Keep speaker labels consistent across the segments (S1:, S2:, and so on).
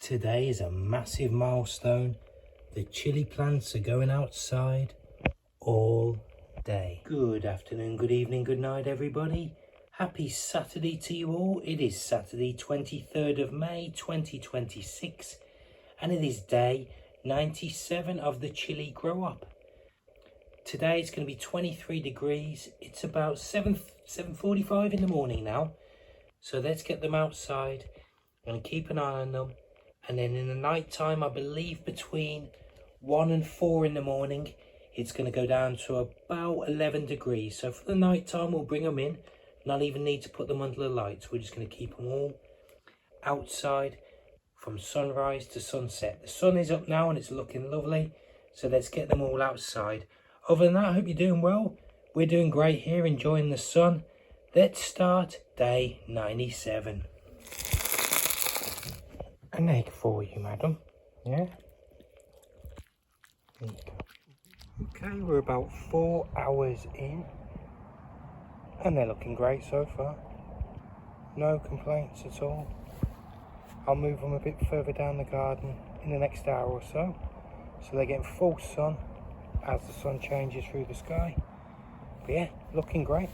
S1: Today is a massive milestone. The chili plants are going outside all day. Good afternoon, good evening, good night everybody. Happy Saturday to you all. It is Saturday 23rd of May 2026 and it is day 97 of the Chilli Grow Up. Today it's going to be 23 degrees. It's about 7:45 in the morning now. So let's get them outside and keep an eye on them. And then in the night time, I believe between 1 and 4 in the morning, it's going to go down to about 11 degrees. So for the night time, we'll bring them in. Not even need to put them under the lights. We're just going to keep them all outside from sunrise to sunset. The sun is up now and it's looking lovely. So let's get them all outside. Other than that, I hope you're doing well. We're doing great here, enjoying the sun. Let's start day 97. An egg for you, madam. Yeah? There you go. Okay, we're about 4 hours in. And they're looking great so far. No complaints at all. I'll move them a bit further down the garden in the next hour or so. So they're getting full sun as the sun changes through the sky. But yeah, looking great.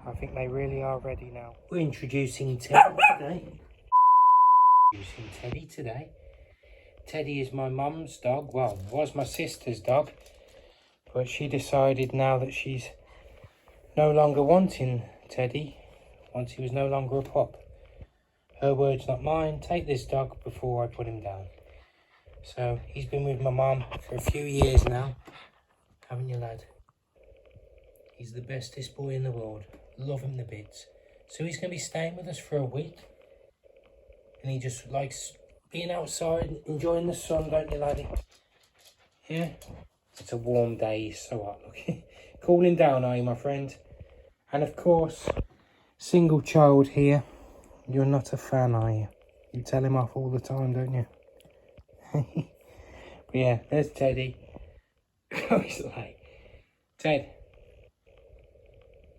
S1: I think they really are ready now. We're introducing Teddy today. Teddy is my mum's dog. Well, was my sister's dog. But she decided now that she's no longer wanting Teddy. Once he was no longer a pup. Her words, not mine. Take this dog before I put him down. So he's been with my mum for a few years now. Haven't you, lad? He's the bestest boy in the world. Love him to bits. So he's going to be staying with us for a week. And he just likes being outside, enjoying the sun, don't you, laddie? Yeah? It's a warm day, so hot. Look. Cooling down, are you, my friend? And of course, single child here. You're not a fan, are you? You tell him off all the time, don't you? But yeah, there's Teddy. He's like, Ted.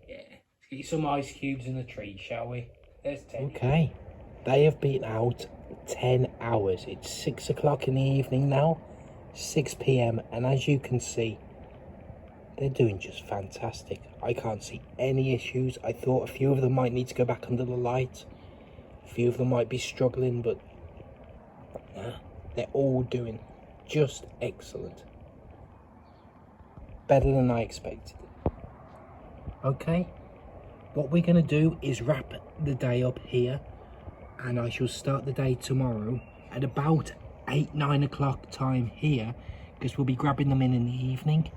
S1: Yeah, let's get you some ice cubes in the tree, shall we? There's Teddy. Okay, they have been out 10 hours. It's 6 o'clock in the evening now, 6 p.m. And as you can see, they're doing just fantastic. I can't see any issues. I thought a few of them might need to go back under the light. A few of them might be struggling, but nah, they're all doing just excellent. Better than I expected. Okay, what we're going to do is wrap the day up here. And I shall start the day tomorrow at about 8-9 o'clock time here. Because we'll be grabbing them in the evening.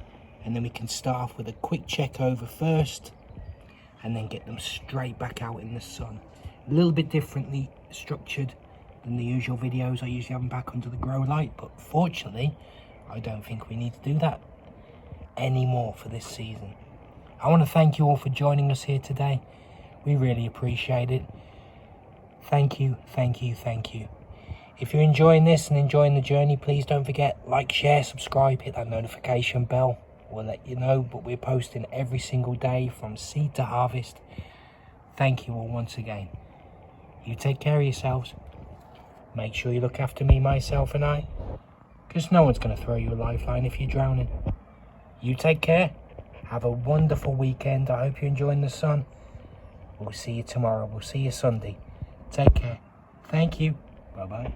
S1: And then we can start off with a quick check over first. And then get them straight back out in the sun. A little bit differently structured than the usual videos. I usually have them back under the grow light. But fortunately, I don't think we need to do that anymore for this season. I want to thank you all for joining us here today. We really appreciate it. Thank you, thank you, thank you. If you're enjoying this and enjoying the journey, please don't forget, like, share, subscribe, hit that notification bell. We'll let you know, but we're posting every single day from seed to harvest. Thank you all once again. You take care of yourselves. Make sure you look after me, myself and I. Because no one's going to throw you a lifeline if you're drowning. You take care. Have a wonderful weekend. I hope you're enjoying the sun. We'll see you tomorrow. We'll see you Sunday. Take care. Thank you. Bye-bye.